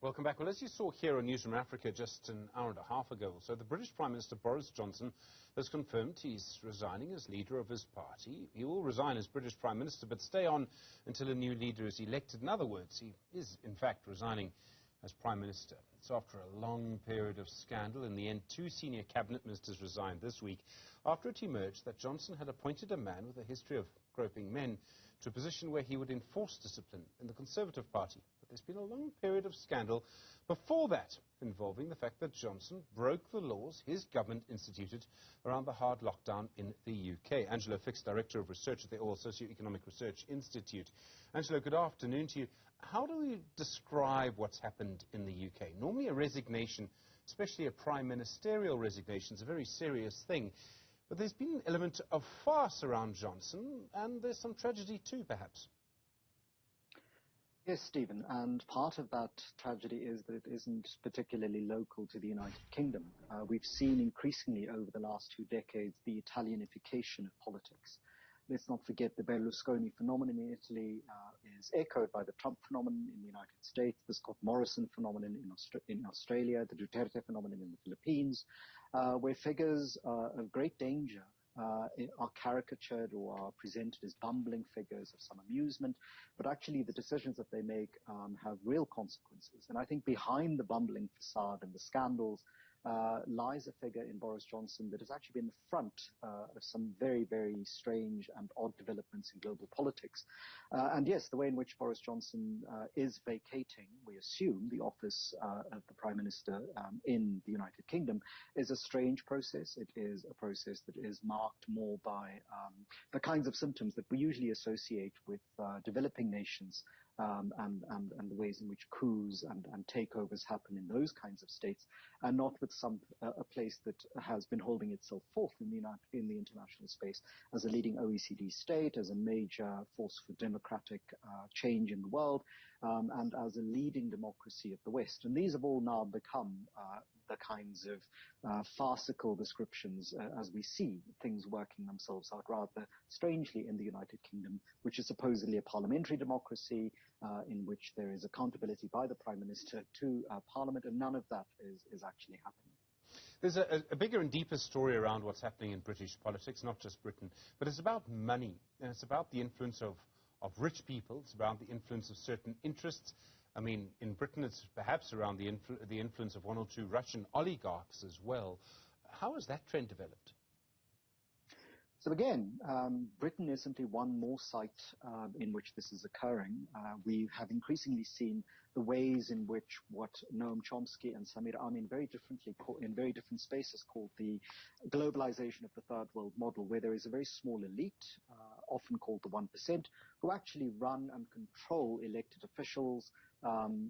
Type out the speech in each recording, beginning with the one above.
Welcome back. Well, as you saw here on Newzroom Afrika just an hour and a half ago, so the British Prime Minister Boris Johnson has confirmed he's resigning as leader of his party. He will resign as British Prime Minister, but stay on until a new leader is elected. In other words, he is, in fact, resigning as Prime Minister. It's after a long period of scandal. In the end, 2 senior cabinet ministers resigned this week after it emerged that Jonson had appointed a man with a history of groping men to a position where he would enforce discipline in the Conservative Party. But there's been a long period of scandal before that, involving the fact that Jonson broke the laws his government instituted around the hard lockdown in the UK. Angelo, Fick's Director of Research at the All Socio-Economic Research Institute. Angelo, good afternoon to you. How do we describe what's happened in the UK? Normally a resignation, especially a prime ministerial resignation, is a very serious thing. But there's been an element of farce around Jonson, and there's some tragedy too, perhaps. Yes, Stephen, and part of that tragedy is that it isn't particularly local to the United Kingdom. We've seen increasingly over the last 2 decades the Italianification of politics. Let's not forget the Berlusconi phenomenon in Italy is echoed by the Trump phenomenon in the United States, the Scott Morrison phenomenon in Australia, the Duterte phenomenon in the Philippines, where figures of great danger are caricatured or are presented as bumbling figures of some amusement, but actually the decisions that they make have real consequences. And I think behind the bumbling facade and the scandals lies a figure in Boris Johnson that has actually been the front of some very, very strange and odd developments in global politics. And yes, the way in which Boris Johnson is vacating, we assume, the office of the Prime Minister in the United Kingdom is a strange process. It is a process that is marked more by the kinds of symptoms that we usually associate with developing nations and the ways in which coups and takeovers happen in those kinds of states, and not with a place that has been holding itself forth in the international space as a leading OECD state, as a major force for democratic change in the world, and as a leading democracy of the West. And these have all now become the kinds of farcical descriptions as we see things working themselves out rather strangely in the United Kingdom, which is supposedly a parliamentary democracy in which there is accountability by the Prime Minister to Parliament, and none of that is actually happening. There's a bigger and deeper story around what's happening in British politics, not just Britain, but it's about money, and it's about the influence of rich people, it's about the influence of certain interests. I mean, in Britain, it's perhaps around the influence of 1 or 2 Russian oligarchs as well. How has that trend developed? So again, Britain is simply one more site in which this is occurring. We have increasingly seen the ways in which what Noam Chomsky and Samir Amin very differently in very different spaces called the globalization of the third world model, where there is a very small elite, often called the 1%, who actually run and control elected officials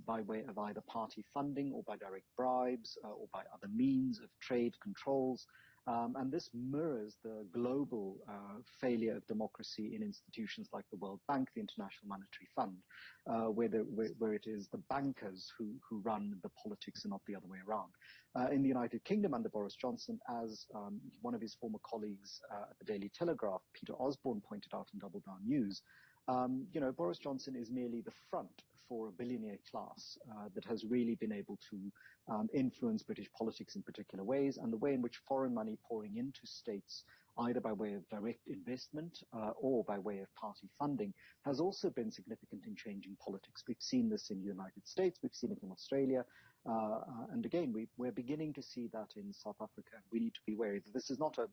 by way of either party funding or by direct bribes or by other means of trade controls. And this mirrors the global failure of democracy in institutions like the World Bank, the International Monetary Fund, where it is the bankers who run the politics and not the other way around. In the United Kingdom, under Boris Johnson, as one of his former colleagues at the Daily Telegraph, Peter Osborne, pointed out in Double Down News, Boris Johnson is merely the front for a billionaire class that has really been able to influence British politics in particular ways, and the way in which foreign money pouring into states, either by way of direct investment or by way of party funding, has also been significant in changing politics. We've seen this in the United States, we've seen it in Australia, and again, we're beginning to see that in South Africa. We need to be wary that this is not a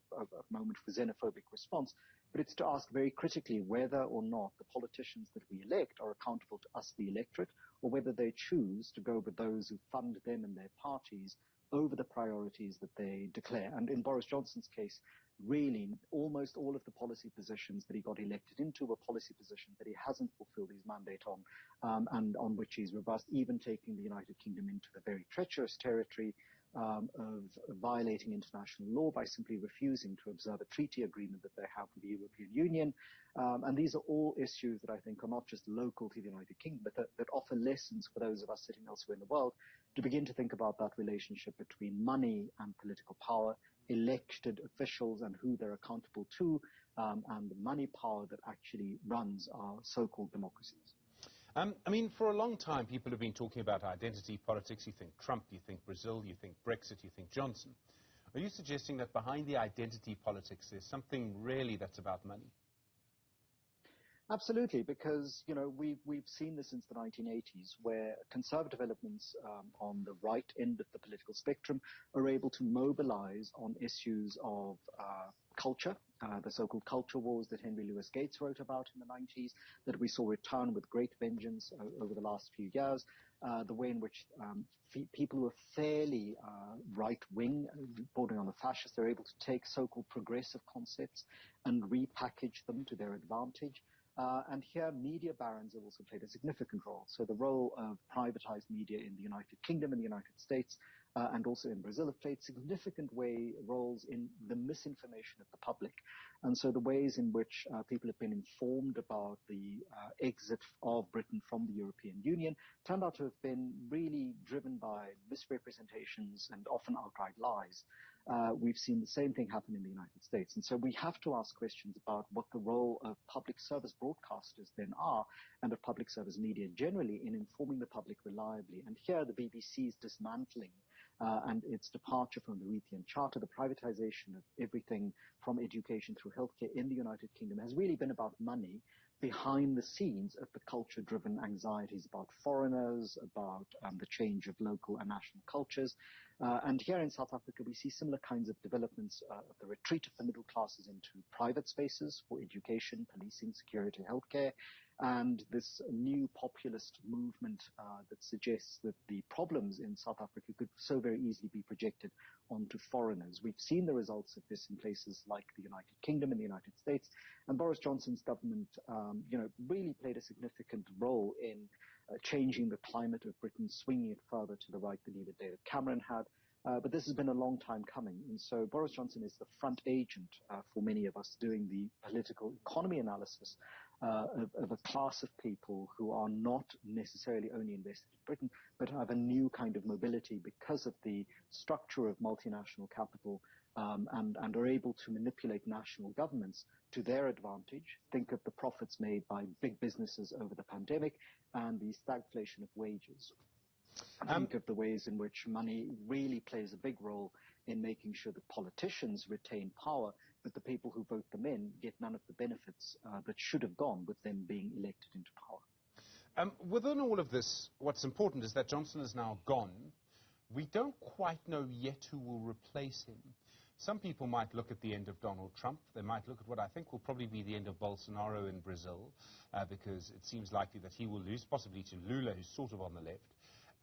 moment for xenophobic response, but it's to ask very critically whether or not the politicians that we elect are accountable to us, the electorate, or whether they choose to go with those who fund them and their parties over the priorities that they declare. And in Boris Johnson's case, really, almost all of the policy positions that he got elected into were policy positions that he hasn't fulfilled his mandate on, and on which he's robust, even taking the United Kingdom into the very treacherous territory of violating international law by simply refusing to observe a treaty agreement that they have with the European Union. And these are all issues that I think are not just local to the United Kingdom, but that offer lessons for those of us sitting elsewhere in the world to begin to think about that relationship between money and political power, elected officials and who they're accountable to, and the money power that actually runs our so-called democracies. I mean, for a long time, people have been talking about identity politics. You think Trump, you think Brazil, you think Brexit, you think Johnson. Are you suggesting that behind the identity politics there's something really that's about money? Absolutely, because we've seen this since the 1980s, where conservative elements on the right end of the political spectrum are able to mobilize on issues of culture, the so-called culture wars that Henry Louis Gates wrote about in the 90s, that we saw return with great vengeance over the last few years, the way in which people who are fairly right-wing, bordering on the fascists, they're able to take so-called progressive concepts and repackage them to their advantage. And here, media barons have also played a significant role. So the role of privatized media in the United Kingdom and the United States and also in Brazil have played significant roles in the misinformation of the public. And so the ways in which people have been informed about the exit of Britain from the European Union turned out to have been really driven by misrepresentations and often outright lies. We've seen the same thing happen in the United States. And so we have to ask questions about what the role of public service broadcasters then are, and of public service media generally, in informing the public reliably. And here the BBC's dismantling and its departure from the Ruthian Charter, the privatization of everything from education through healthcare in the United Kingdom, has really been about money behind the scenes of the culture-driven anxieties about foreigners, about the change of local and national cultures. And here in South Africa, we see similar kinds of developments of the retreat of the middle classes into private spaces for education, policing, security, healthcare, and this new populist movement that suggests that the problems in South Africa could so very easily be projected onto foreigners. We've seen the results of this in places like the United Kingdom and the United States, and Boris Johnson's government, really played a significant role in changing the climate of Britain, swinging it further to the right than even David Cameron had. But this has been a long time coming, and so Boris Johnson is the front agent for many of us doing the political economy analysis of a class of people who are not necessarily only invested in Britain, but have a new kind of mobility because of the structure of multinational capital, and are able to manipulate national governments to their advantage. Think of the profits made by big businesses over the pandemic and the stagflation of wages. Think of the ways in which money really plays a big role in making sure that politicians retain power, but the people who vote them in get none of the benefits that should have gone with them being elected into power. Within all of this, what's important is that Johnson is now gone. We don't quite know yet who will replace him. Some people might look at the end of Donald Trump. They might look at what I think will probably be the end of Bolsonaro in Brazil, because it seems likely that he will lose, possibly to Lula, who's sort of on the left.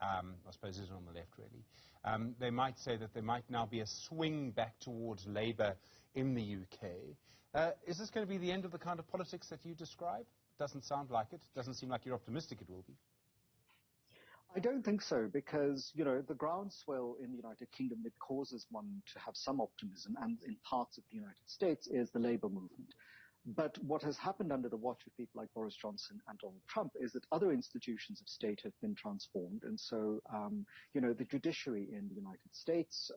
I suppose isn't on the left, really. They might say that there might now be a swing back towards Labour in the UK. Is this going to be the end of the kind of politics that you describe? Doesn't sound like it. Doesn't seem like you're optimistic it will be. I don't think so, because, the groundswell in the United Kingdom that causes one to have some optimism, and in parts of the United States, is the Labour movement. But what has happened under the watch of people like Boris Johnson and Donald Trump is that other institutions of state have been transformed. And so, the judiciary in the United States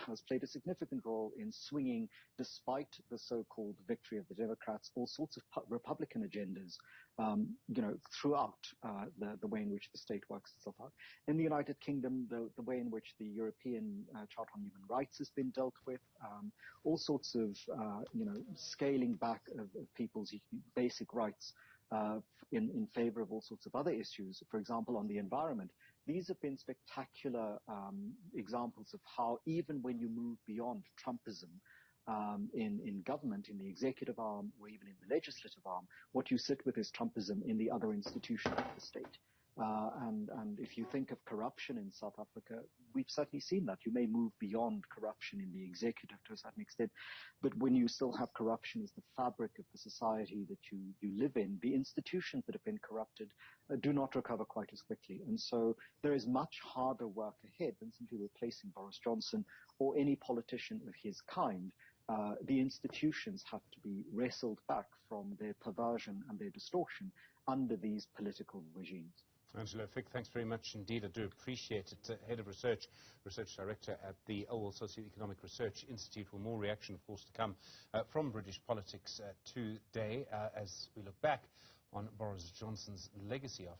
has played a significant role in swinging, despite the so-called victory of the Democrats, all sorts of Republican agendas, throughout the way in which the state works itself out. In the United Kingdom, the way in which the European Charter on Human Rights has been dealt with, all sorts of, scaling back of people's basic rights in favor of all sorts of other issues, for example, on the environment. These have been spectacular examples of how, even when you move beyond Trumpism in government, in the executive arm, or even in the legislative arm, what you sit with is Trumpism in the other institutions of the state. And if you think of corruption in South Africa, we've certainly seen that. You may move beyond corruption in the executive to a certain extent, but when you still have corruption as the fabric of the society that you live in, the institutions that have been corrupted do not recover quite as quickly. And so there is much harder work ahead than simply replacing Boris Johnson or any politician of his kind. The institutions have to be wrestled back from their perversion and their distortion under these political regimes. Angelo, Fick, thanks very much indeed. I do appreciate it. Head of Research Director at the Owl Socioeconomic Research Institute. Well, more reaction, of course, to come from British politics today as we look back on Boris Johnson's legacy after